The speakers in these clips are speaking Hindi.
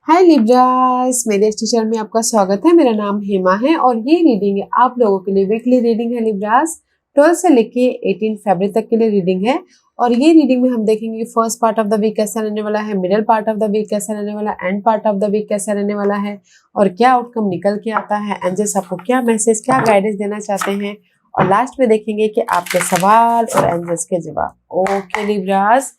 हाय लिब्रास, मेरे इस टीचर में आपका स्वागत है। मेरा नाम हेमा है और ये रीडिंग है आप लोगों के लिए वीकली रीडिंग है लिब्रास। 12 से लेके 18 फरवरी तक के लिए रीडिंग है और ये रीडिंग में हम देखेंगे first part of the week कैसा रहने वाला है, middle part of the week कैसा रहने वाला है, end part of the week कैसा रहने वाला है और क्या आउटकम निकल के आता है, एंजल्स आपको क्या मैसेज क्या गाइडेंस देना चाहते हैं और लास्ट में देखेंगे कि आपके सवाल और एंजल्स के जवाब। Okay Libras.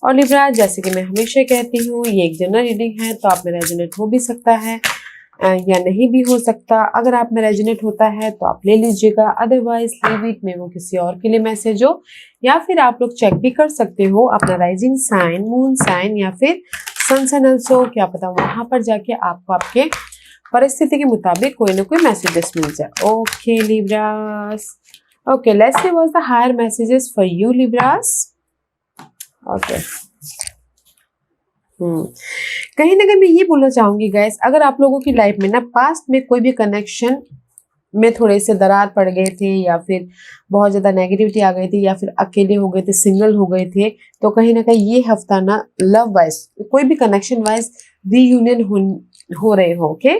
और लिब्रास, जैसे कि मैं हमेशा कहती हूँ, ये एक जनरल रीडिंग है तो आप में रेजोनेट हो भी सकता है या नहीं भी हो सकता। अगर आप में रेजोनेट होता है तो आप ले लीजिएगा, अदरवाइज लीव इट, में वो किसी और के लिए मैसेज हो। या फिर आप लोग चेक भी कर सकते हो अपना राइजिंग साइन, मून साइन या फिर सन साइन ऑल्सो, क्या पता वहां पर जाके आपको आपके परिस्थिति के मुताबिक कोई ना कोई मैसेजेस मिल जाए। Okay Libras, okay let's see what's the higher messages for you Libras. Okay कहीं ना कहीं मैं ये बोलना चाहूंगी गाइस, अगर आप लोगों की लाइफ में ना पास्ट में कोई भी कनेक्शन में थोड़े से दरार पड़ गए थे या फिर बहुत ज्यादा नेगेटिविटी आ गई थी या फिर अकेले हो गए थे, सिंगल हो गए थे, तो कहीं ना कहीं ये हफ्ता ना लव वाइज कोई भी कनेक्शन वाइज रीयूनियन हो रहे हो। ओके,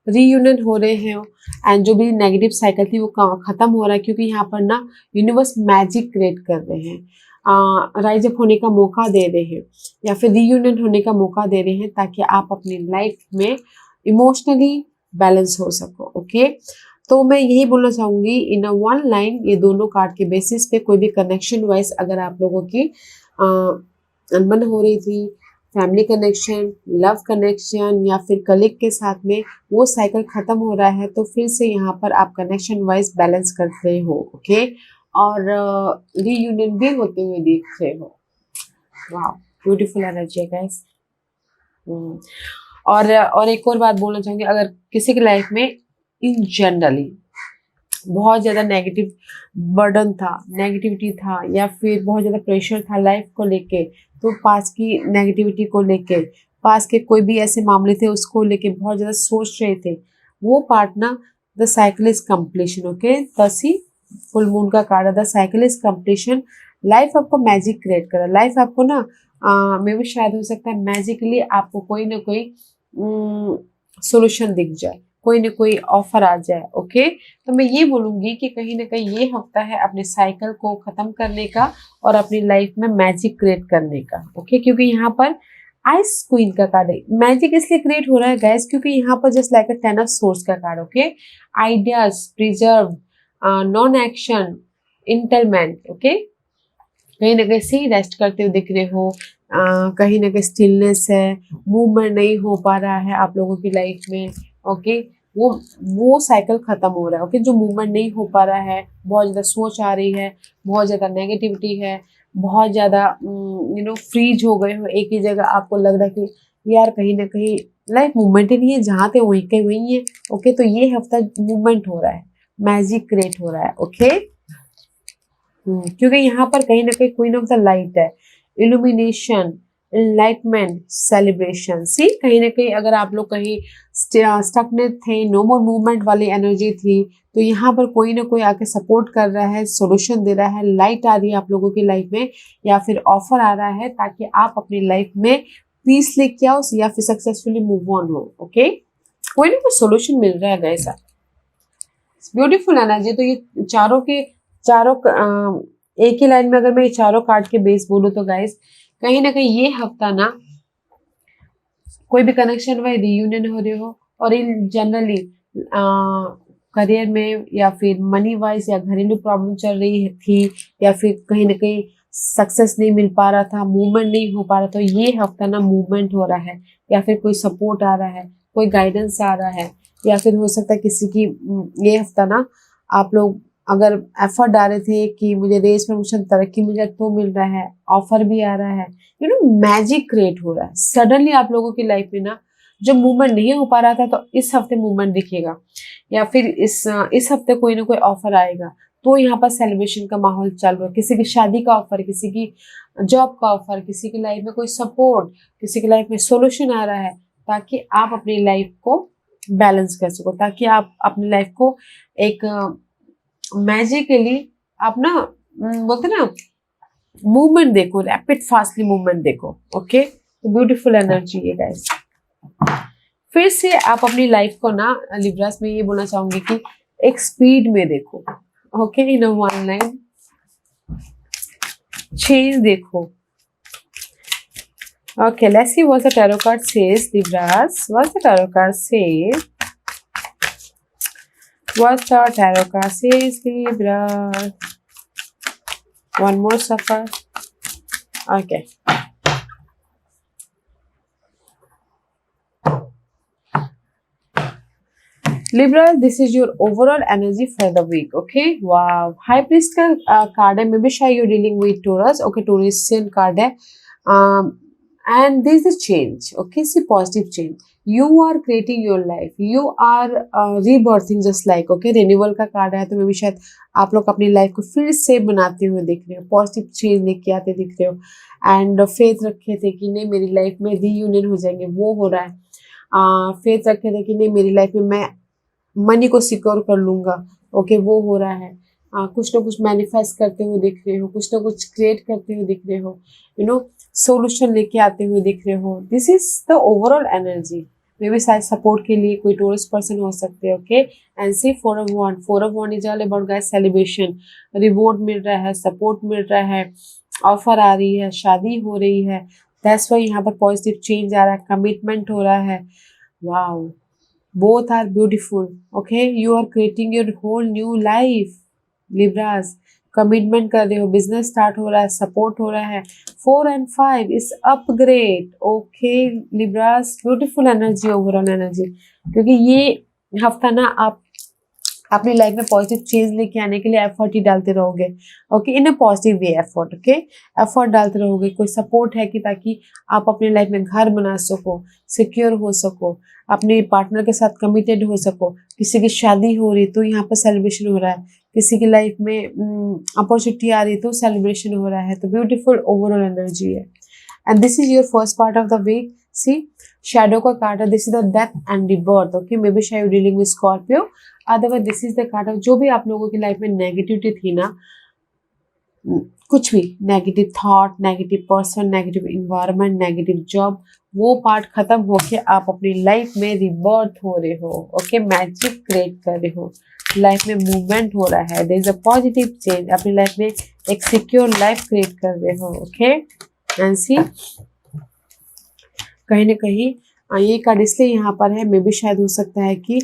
रीयूनियन हो रहे हैं एंड जो भी नेगेटिव साइकिल थी वो खत्म हो रहा है, क्योंकि यहाँ पर ना यूनिवर्स मैजिक क्रिएट कर रहे हैं, राइज अप होने का मौका दे रहे हैं या फिर रीयूनियन होने का मौका दे रहे हैं ताकि आप अपनी लाइफ में इमोशनली बैलेंस हो सको। ओके, तो मैं यही बोलना चाहूंगी इन वन लाइन, ये दोनों कार्ड के बेसिस पे कोई भी कनेक्शन वाइज अगर आप लोगों की अनबन हो रही थी, फैमिली कनेक्शन, लव कनेक्शन या फिर कलीग के साथ में वो साइकिल खत्म हो रहा है, तो फिर से यहाँ पर आप कनेक्शन वाइज बैलेंस करते हो। ओके, और रीयूनियन भी होते हुए देख रहे हो। वाह, ब्यूटीफुल एनर्जी है गाइस। और एक और बात बोलना चाहूंगी, अगर किसी की लाइफ में इन जनरली बहुत ज्यादा नेगेटिव बर्डन था, नेगेटिविटी था या फिर बहुत ज्यादा प्रेशर था लाइफ को लेके, तो पास की नेगेटिविटी को लेके, पास के कोई भी ऐसे मामले थे उसको लेके बहुत ज्यादा सोच रहे थे, वो पार्ट ना the cycle is completion. Okay, तसी फुल मून का कार्ड है, the cycle is completion. Life आपको मैजिक क्रिएट करा, लाइफ आपको ना मे भी शायद हो सकता है मैजिकली आपको कोई ना कोई सोल्यूशन दिख जाए, कोई ना कोई ऑफर आ जाए। ओके, तो मैं ये बोलूंगी कि कहीं ना कहीं ये हफ्ता है अपने साइकिल को खत्म करने का और अपनी लाइफ में मैजिक क्रिएट करने का। ओके, क्योंकि यहाँ पर आइस क्वीन का कार्ड है। मैजिक इसलिए क्रिएट हो रहा है गैस क्योंकि यहाँ पर just like a ten of swords का card. Okay, ideas preserve, non action, interment. Okay, कहीं ना कहीं सही रेस्ट करते हुए दिख रहे हो, कहीं ना कहीं स्टिलनेस है, मूवमेंट नहीं हो पा रहा है आप लोगों की लाइफ में। ओके, वो साइकिल खत्म हो रहा है। ओके, जो मूवमेंट नहीं हो पा रहा है, बहुत ज़्यादा सोच आ रही है, बहुत ज़्यादा नेगेटिविटी है, बहुत ज़्यादा फ्रीज हो गए हो एक ही जगह, आपको लग रहा है कि यार कहीं ना कहीं लाइफ मूवमेंट ही नहीं है, जहाँ थे वहीं के वहीं है। ओके, तो ये हफ्ता मूवमेंट हो रहा है, मैजिक क्रिएट हो रहा है। ओके, क्योंकि यहाँ पर कहीं ना कहीं क्वीन ऑफ द लाइट है, इल्यूमिनेशन, एनलाइटमेंट, सेलिब्रेशन। सी कहीं ना कहीं अगर आप लोग कहीं स्टकनेट थे, नो मोर मूवमेंट वाली एनर्जी थी, तो यहाँ पर कोई ना कोई आके सपोर्ट कर रहा है, सॉल्यूशन दे रहा है, लाइट आ रही है आप लोगों की लाइफ में या फिर ऑफर आ रहा है ताकि आप अपनी लाइफ में पीस लेके आओ या फिर सक्सेसफुली मूव ऑन हो। ओके, कोई ना कोई सोल्यूशन मिल रहा है ऐसा ब्यूटीफुल एनर्जी। तो ये चारों एक ही लाइन में अगर मैं ये चारों कार्ड के बेस बोलूं तो गाइस कहीं ना कहीं ये हफ्ता ना कोई भी कनेक्शन वाइज रीयूनियन हो रहे हो और इन जनरली करियर में या फिर मनी वाइज या घरेलू प्रॉब्लम चल रही थी या फिर कहीं ना कहीं सक्सेस नहीं मिल पा रहा था, मूवमेंट नहीं हो पा रहा, तो ये हफ्ता ना मूवमेंट हो रहा है या फिर कोई सपोर्ट आ रहा है, कोई गाइडेंस आ रहा है या फिर हो सकता है किसी की ये हफ्ता ना आप लोग अगर एफर्ट डाले थे कि मुझे रेस प्रमोशन तरक्की मिल जाए तो मिल रहा है, ऑफर भी आ रहा है, मैजिक क्रिएट हो रहा है सडनली आप लोगों की लाइफ में ना। जब मूवमेंट नहीं हो पा रहा था तो इस हफ्ते मूवमेंट दिखेगा या फिर इस हफ्ते कोई ना कोई ऑफर आएगा, तो यहाँ पर सेलिब्रेशन का माहौल चल रहा है, किसी की शादी का ऑफर, किसी की जॉब का ऑफर, किसी की लाइफ में कोई सपोर्ट, किसी की लाइफ में सोल्यूशन आ रहा है ताकि आप अपनी लाइफ को बैलेंस कर सको, ताकि आप अपनी लाइफ को एक मैजिकली आप ना बोलते ना मूवमेंट देखो, रैपिड फास्टली मूवमेंट देखो। ओके, तो ब्यूटीफुल एनर्जी है गाइस। फिर से आप अपनी लाइफ को ना लिब्रास में ये बोलना चाहूंगी कि एक स्पीड में देखो, okay, in one line change देखो। Okay, let's see what the tarot card says, Libras. What the tarot card says? What the tarot card says, Libras? One more suffer. Okay. Libra, this is your overall energy for the week. Okay. Wow. High Priest का card है. Maybe शायद you're dealing with Taurus. Okay, Taurusian card है. And there is a change. Okay, see positive change. You are creating your life. You are rebirthing just like. Okay, renewal का कार्ड है तो मे भी शायद आप लोग अपनी लाइफ को फिर से बनाते हुए दिख रहे हो, पॉजिटिव चेंज लेके आते दिख रहे हो। एंड फेथ रखे थे कि नहीं मेरी लाइफ में रीयूनियन हो जाएंगे, वो हो रहा है। फेथ रखे थे कि नहीं मेरी लाइफ में मैं मनी को सिक्योर कर लूंगा, ओके, वो हो रहा है। कुछ ना कुछ मैनिफेस्ट करते हुए दिख रहे हो, कुछ ना कुछ क्रिएट करते हुए दिख रहे हो, यू नो, सोल्यूशन लेके आते हुए दिख रहे हो। This is the overall energy. Maybe शायद सपोर्ट के लिए कोई टूरिस्ट पर्सन हो सकते हैं, okay. And see 4 of Wands, 4 of Wands is all about guys celebration, reward मिल रहा है, सपोर्ट मिल रहा है, ऑफर आ रही है, शादी हो रही है। दैट्स व्हाई यहाँ पर पॉजिटिव चेंज आ रहा है, कमिटमेंट हो रहा है। Wow, both are beautiful, okay, you are creating your whole new life, Libras। Commitment कर रहे हो, बिजनेस स्टार्ट हो रहा है, सपोर्ट हो रहा है। 4 and 5 is upgrade, okay Libras, beautiful energy, overall energy. क्योंकि ये हफ्ता ना आप अपनी लाइफ में पॉजिटिव चेंज लेके आने के लिए एफर्ट ही डालते रहोगे, okay, in a positive way effort, okay, effort डालते रहोगे। कोई सपोर्ट है कि ताकि आप अपनी लाइफ में घर बना सको, सिक्योर हो सको, अपने पार्टनर के साथ कमिटेड हो सको। किसी की शादी हो रही तो यहाँ पर सेलिब्रेशन हो रहा है, किसी की लाइफ में अपॉर्चुनिटी आ रही तो सेलिब्रेशन हो रहा है। तो ब्यूटीफुल ओवरऑल एनर्जी है। And this is your first part of the week. See shadow का कार्ड है, this is the death and rebirth, okay, maybe शायद dealing with Scorpio, otherwise this is the card of जो भी आप लोगों की लाइफ में नेगेटिविटी थी ना, कुछ भी negative thought, negative person, negative environment, negative job, वो पार्ट खत्म होके आप अपनी लाइफ में रिबर्थ हो रहे हो, ओके, मैजिक क्रिएट कर रहे हो, लाइफ में मूवमेंट हो रहा है, there is a positive change, अपनी लाइफ में एक सिक्योर लाइफ क्रिएट कर रहे हो, ओके। एंड सी कहीं ना कहीं ये कार्ड इसलिए यहाँ पर है, मे भी शायद हो सकता है कि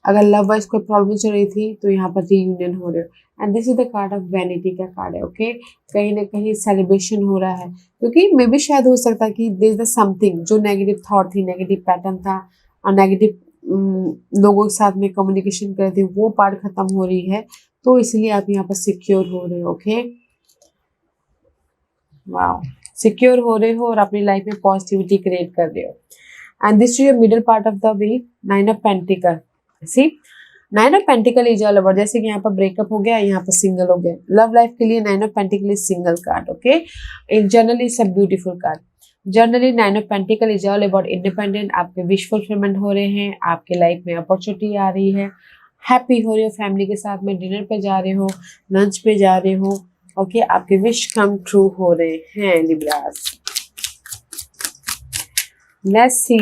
अगर लव वाइज कोई प्रॉब्लम चल रही थी तो यहाँ पर रीयूनियन हो रहे हो। And this is the card of vanity का कार्ड है, ओके, कहीं ना कहीं सेलिब्रेशन हो रहा है, क्योंकि मे भी शायद हो सकता है कि दिस इज द समथिंग जो नेगेटिव थॉट थी, नेगेटिव पैटर्न था और नेगेटिव लोगों के साथ में कम्युनिकेशन कर रहे थे, वो पार्ट खत्म हो रही है, तो इसलिए आप यहाँ पर सिक्योर हो रहे हो, ओके, वाओ, सिक्योर हो रहे हो और अपनी लाइफ में पॉजिटिविटी क्रिएट कर रहे हो। And this is your middle part of the week, 9 of Pentacles। See 9 of Pentacles is all about, जैसे कि यहाँ पर ब्रेकअप हो गया, यहाँ पर सिंगल हो गया, लव लाइफ के लिए 9 of Pentacles is single card, okay. In generally it's a beautiful card. Generally 9 of Pentacles is all about independent, आपके विश फुलफिलमेंट हो रहे हैं, आपके लाइफ में अपॉर्चुनिटी आ रही है, हैप्पी हो रहे हो, फैमिली के साथ में डिनर पे जा रहे हो, लंच पे जा रहे हो, ओके, आपके विश कम ट्रू हो रहे हैं लिब्रास। लेट्स सी,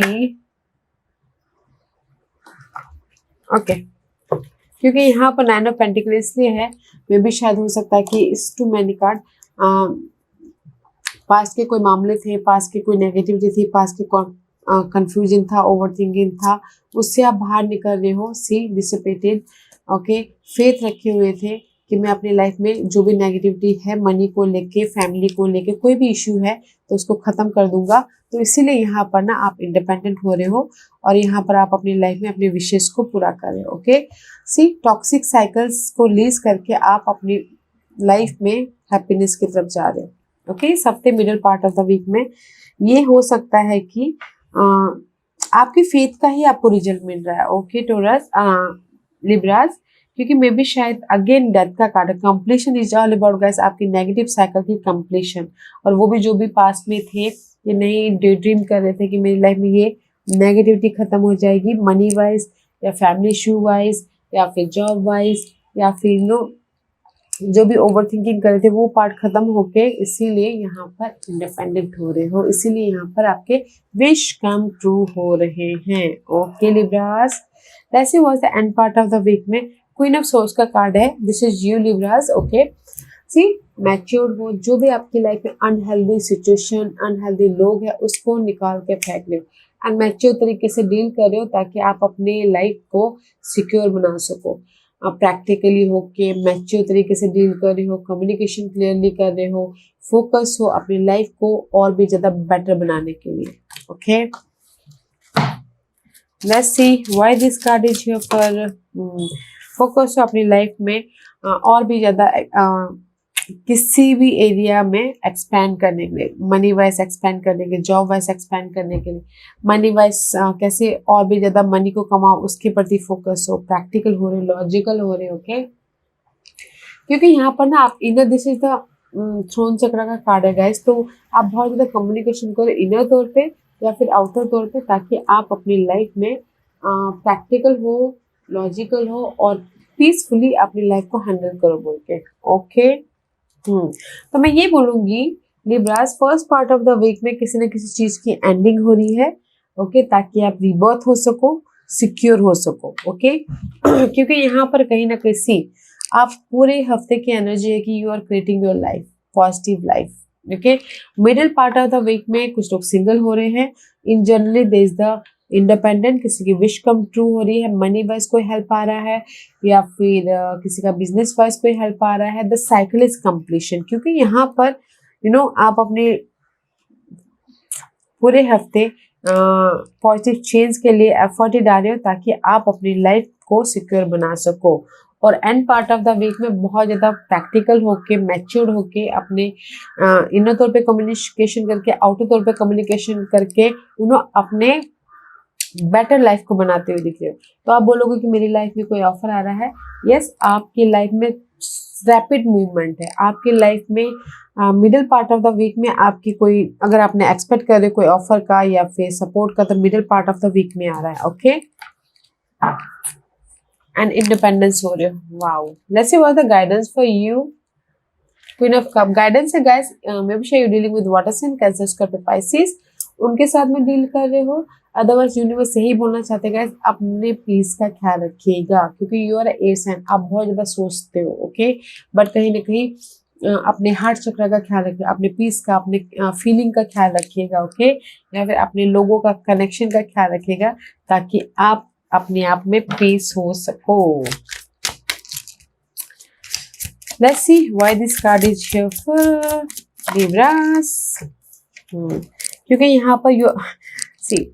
ओके, क्योंकि यहाँ पर 9 of Pentacles इसलिए है, मे भी शायद हो सकता है कि इस टू मैनी कार्ड पास्ट के कोई मामले थे, पास्ट की कोई नेगेटिविटी थी, पास्ट के कंफ्यूजन था, ओवरथिंकिंग था, उससे आप बाहर निकल रहे हो, सी डिसिपेटेड, ओके, फेथ रखे हुए थे कि मैं अपनी लाइफ में जो भी नेगेटिविटी है, मनी को लेके, फैमिली को लेके, कोई भी इश्यू है तो उसको खत्म कर दूंगा। तो इसीलिए यहाँ पर ना आप इंडिपेंडेंट हो रहे हो और यहाँ पर आप अपनी लाइफ में अपने विशेष को पूरा कर रहे हो, ओके। सी टॉक्सिक साइकिल्स को रिलीज करके आप अपनी लाइफ में हैप्पीनेस की तरफ जा रहे हो, ओके। इस हफ्ते middle part of the week में ये हो सकता है कि आपकी फेथ का ही आपको रिजल्ट मिल रहा है, ओके टोरस, लिब्रास, क्योंकि मे बी शायद अगेन डेथ का कार्ड है। Completion is all about guys आपकी नेगेटिव साइकिल की कंप्लीशन, और वो भी जो भी पास्ट में थे, ये नहीं डे ड्रीम कर रहे थे कि मेरी लाइफ में ये नेगेटिविटी खत्म हो जाएगी, मनी वाइज या फैमिली इशू वाइज या फिर जॉब वाइज या फिर नो जो भी ओवर थिंकिंग कर रहे थे वो पार्ट खत्म होके इसीलिए यहाँ पर इंडिपेंडेंट हो रहे हो, इसीलिए यहाँ पर आपके विश कम ट्रू हो रहे हैं। ओके लिब्रास, वैसे was the end part of the week में क्वीन ऑफ सोर्स का कार्ड है। This is you Libras. Okay, see matured हो, जो भी आपकी लाइफ में अनहेल्दी सिचुएशन, अनहेल्दी लोग है उसको निकाल के फेंक रहे हो एंड मैच्योर तरीके से डील कर रहे हो ताकि आप अपने लाइफ को सिक्योर बना सको। आप प्रैक्टिकली हो के मैच्योर तरीके से डील कर रहे हो, कम्युनिकेशन क्लियरली कर रहे हो, फोकस हो अपनी लाइफ को और भी ज्यादा बेटर बनाने के लिए। Okay, let's C why this card is here for focus हो अपनी लाइफ में और भी ज्यादा किसी भी एरिया में एक्सपैंड करने के लिए, मनी वाइज एक्सपैंड करने के लिए, जॉब वाइज एक्सपैंड करने के लिए, मनी वाइज कैसे और भी ज्यादा मनी को कमाओ उसके प्रति फोकस हो, प्रैक्टिकल हो रहे, लॉजिकल हो रहे। ओके, क्योंकि यहाँ पर ना आप inner, this is the throat chakra का कार्ड है गाइस, तो आप बहुत ज्यादा कम्युनिकेशन करो इनर तौर पे या फिर आउटर तौर पे ताकि आप अपनी लाइफ में प्रैक्टिकल हो, लॉजिकल हो और पीसफुली अपनी लाइफ को हैंडल करो बोल के। ओके, तो मैं ये बोलूंगी Libras, first part of the week में किसी न किसी चीज की एंडिंग हो रही है। ओके, ताकि आप रिबर्थ हो सको, सिक्योर हो सको। ओके, क्योंकि यहाँ पर कहीं ना कहीं आप पूरे हफ्ते की एनर्जी है कि you are creating your life, positive life. Okay, middle part of the week में कुछ लोग सिंगल हो रहे हैं। In generally there is the independent, किसी की विश कम ट्रू हो रही है, मनी वाइज कोई हेल्प आ रहा है या फिर किसी का बिजनेस वाइज कोई हेल्प आ रहा है। द साइकिल इज कंप्लीशन, क्योंकि यहाँ पर आप अपने पूरे हफ्ते पॉजिटिव चेंज के लिए एफर्ट ही डाल रहे हो ताकि आप अपनी लाइफ को सिक्योर बना सको। और end part of the week में बहुत ज़्यादा प्रैक्टिकल होके, मैच्योर्ड होके, अपने इनर तौर पे कम्युनिकेशन करके, आउटर तौर पे कम्युनिकेशन करके अपने बेटर लाइफ को बनाते हुए दिख रहे हो। तो आप बोलोगे कि मेरी लाइफ में कोई ऑफर आ रहा है। यस, आपकी लाइफ में रैपिड मूवमेंट है। आपकी लाइफ में middle part of the week में आपकी कोई, अगर आपने एक्सपेक्ट कर रहे कोई ऑफर का या फिर सपोर्ट का, तो middle part of the week में आ रहा है। ओके, एंड इंडिपेंडेंस हो रहे हो। Wow, let's see what the guidance for you. Queen of cup guidance है guys, maybe you dealing with water sign, Cancer, Scorpio, Pisces, उनके साथ में डील कर रहे हो। अदरवाइज यूनिवर्स यही बोलना चाहते हैं गाइस, अपने पीस का ख्याल रखिएगा क्योंकि यू आर एयर साइन, आप बहुत ज्यादा सोचते हो। ओके, बट कहीं ना कहीं अपने हार्ट चक्र का ख्याल रखिएगा, अपने पीस का, अपने फीलिंग का ख्याल रखिएगा। ओके, या फिर अपने लोगों का कनेक्शन का ख्याल रखिएगा ताकि आप अपने आप में पीस हो सको। Let's see why this card is here for Libras. क्योंकि यहाँ पर यू सी,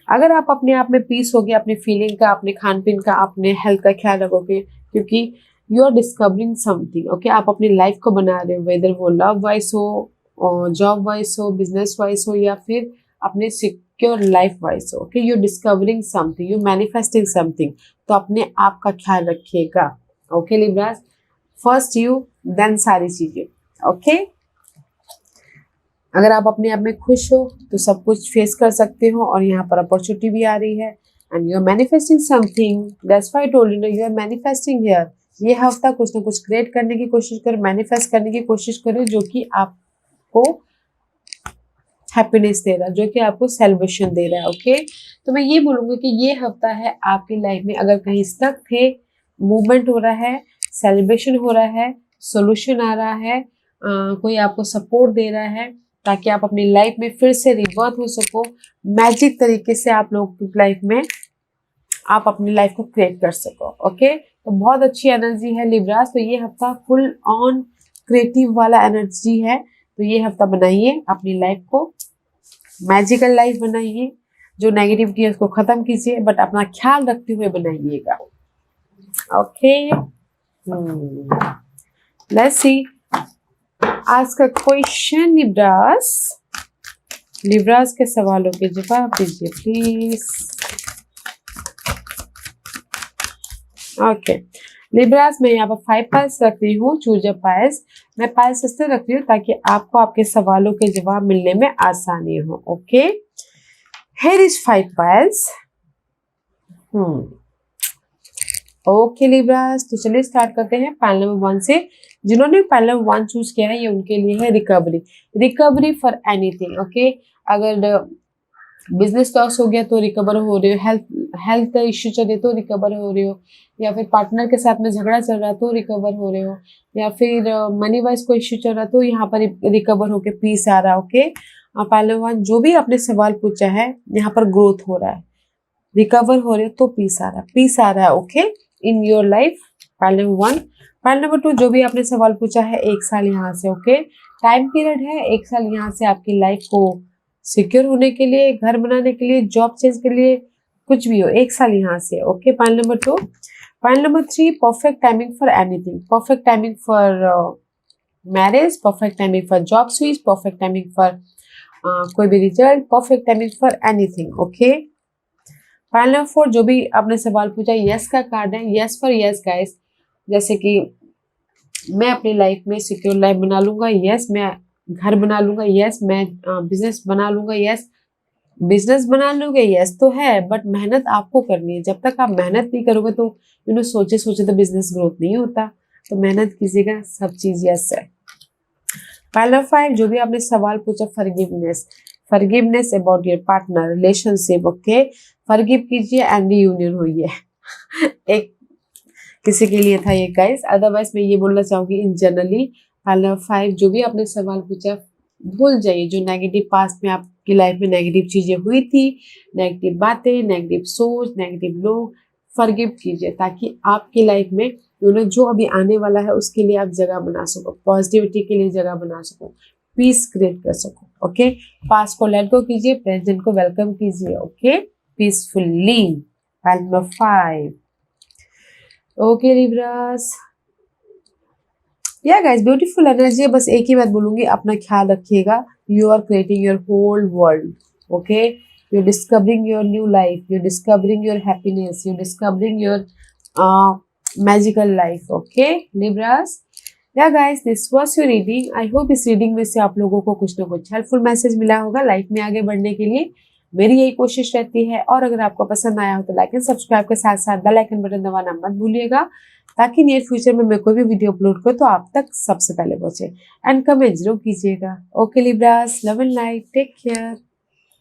अगर आप अपने आप में पीस होगे, अपनी फीलिंग का, अपने खान पीन का, अपने हेल्थ का ख्याल रखोगे, क्योंकि you are discovering something. Okay, आप अपनी लाइफ को बना रहे हो, वेदर वो लव वाइज हो, जॉब वाइज हो, बिजनेस वाइज हो या फिर अपने सिक्योर लाइफ वाइज हो। Okay, you discovering something, you manifesting something, तो अपने आप का ख्याल रखिएगा। Okay Libras, first you then सारी चीजें। ओके, अगर आप अपने आप में खुश हो तो सब कुछ फेस कर सकते हो और यहाँ पर अपॉर्चुनिटी भी आ रही है and you are manifesting something, that's why I told you, you are manifesting here. ये हफ्ता कुछ ना कुछ क्रिएट करने की कोशिश करो, मैनिफेस्ट करने की कोशिश करो जो कि आपको हैप्पीनेस दे रहा है, जो कि आपको सेलिब्रेशन दे रहा है। ओके, तो मैं ये बोलूँगी कि ये हफ्ता है आपकी लाइफ में, अगर कहीं स्टक थे, मूवमेंट हो रहा है, सेलिब्रेशन हो रहा है, सोल्यूशन आ रहा है, कोई आपको सपोर्ट दे रहा है ताकि आप अपनी लाइफ में फिर से रिवर्थ हो सको, मैजिक तरीके से आप लोग की लाइफ में आप अपनी लाइफ को क्रिएट कर सको। ओके, तो बहुत अच्छी एनर्जी है लिब्रास, तो ये हफ्ता फुल ऑन क्रिएटिव वाला एनर्जी है। तो ये हफ्ता बनाइए अपनी लाइफ को, मैजिकल लाइफ बनाइए, जो नेगेटिविटी है उसको खत्म कीजिए, बट अपना ख्याल रखते हुए बनाइएगा। ओके, लेट्स सी आज का क्वेश्चन लिब्रास, लिब्रास के सवालों के जवाब दीजिए प्लीज। ओके लिब्रास, मैं यहाँ पर 5 पाइल्स रख रही हूँ, चूज अ पाइल्स। मैं पाइल्स इसलिए रख रही हूँ ताकि आपको आपके सवालों के जवाब मिलने में आसानी हो। Okay, here is 5 piles. Okay Libras, तो चलिए स्टार्ट करते हैं पैनल नंबर 1 से। जिन्होंने पैनल नंबर 1 चूज किया है ये उनके लिए है recovery, recovery for anything. Okay, अगर बिजनेस लॉस हो गया तो रिकवर हो रहे हो, हेल्थ इश्यू चले तो रिकवर हो रहे हो, या फिर पार्टनर के साथ में झगड़ा चल रहा है तो रिकवर हो रहे हो, या फिर मनी वाइज कोई इश्यू चल रहा है तो यहाँ पर रिकवर होके पीस आ रहा है। ओके, पहले वन जो भी आपने सवाल पूछा है यहाँ पर ग्रोथ हो रहा है, रिकवर हो रहे हो तो पीस आ रहा है, पीस आ रहा है। Okay, in your life. पहले वन। पहले नंबर 2 जो भी आपने सवाल पूछा है 1 साल यहाँ से। ओके, टाइम पीरियड है 1 साल यहाँ से आपकी लाइफ को सिक्योर होने के लिए, घर बनाने के लिए, जॉब चेंज के लिए, कुछ भी हो 1 साल यहाँ से। Okay, point number 2। Point number 3 perfect timing for anything, perfect timing for marriage, perfect timing for job switch, perfect timing for कोई भी result, perfect timing for anything. Okay, point number 4 जो भी आपने सवाल पूछा यस का कार्ड है, यस फॉर यस गाइस, जैसे कि मैं अपनी लाइफ में सिक्योर लाइफ बना लूंगा, यस मैं घर बना लूंगा, यस मैं बिजनेस बना लूंगा, यस बिजनेस बना लोगे, यस तो है, बट मेहनत आपको करनी है। जब तक आप मेहनत नहीं करोगे तो सोचे सोचे तो बिजनेस ग्रोथ नहीं होता, तो मेहनत कीजिएगा, सब चीज यस है। पहला 5 जो भी आपने सवाल पूछा forgiveness, forgiveness about your partner relationship. Okay, forgive कीजिए एंड यूनियन हुई है एक किसी के लिए था ये गाइस, अदरवाइज मैं ये बोलना चाहूंगी इन जनरली। पहला 5 जो भी आपने सवाल पूछा भूल जाइए, जो नेगेटिव पास्ट में आपकी लाइफ में नेगेटिव चीजें हुई थी, नेगेटिव बातें, नेगेटिव सोच, नेगेटिव लोग, फॉरगिव कीजिए ताकि आपकी लाइफ में जो अभी आने वाला है उसके लिए आप जगह बना सको, पॉजिटिविटी के लिए जगह बना सको, पीस क्रिएट कर सको। ओके, पास्ट को लेट गो कीजिए, प्रेजेंट को वेलकम कीजिए। Okay, peacefully. Number 5। Okay Libras, या गाइस ब्यूटीफुल एनर्जी है। बस एक ही बात बोलूंगी, अपना ख्याल रखिएगा। You are creating your whole world. Okay, you discovering your new life, you discovering your happiness, you discovering your magical life. Okay Libras, या guys this was your reading. I hope इस रीडिंग में से आप लोगों को कुछ ना कुछ हेल्पफुल मैसेज मिला होगा लाइफ में आगे बढ़ने के लिए। मेरी यही कोशिश रहती है, और अगर आपको पसंद आया हो तो लाइक एंड सब्सक्राइब के साथ साथ बेल आइकन बटन दबाना मत भूलिएगा, ताकि नियर फ्यूचर में मैं कोई भी वीडियो अपलोड करूँ तो आप तक सबसे पहले पहुंचे। एंड कमेंट जरूर कीजिएगा। Okay Libras, love and light, take care.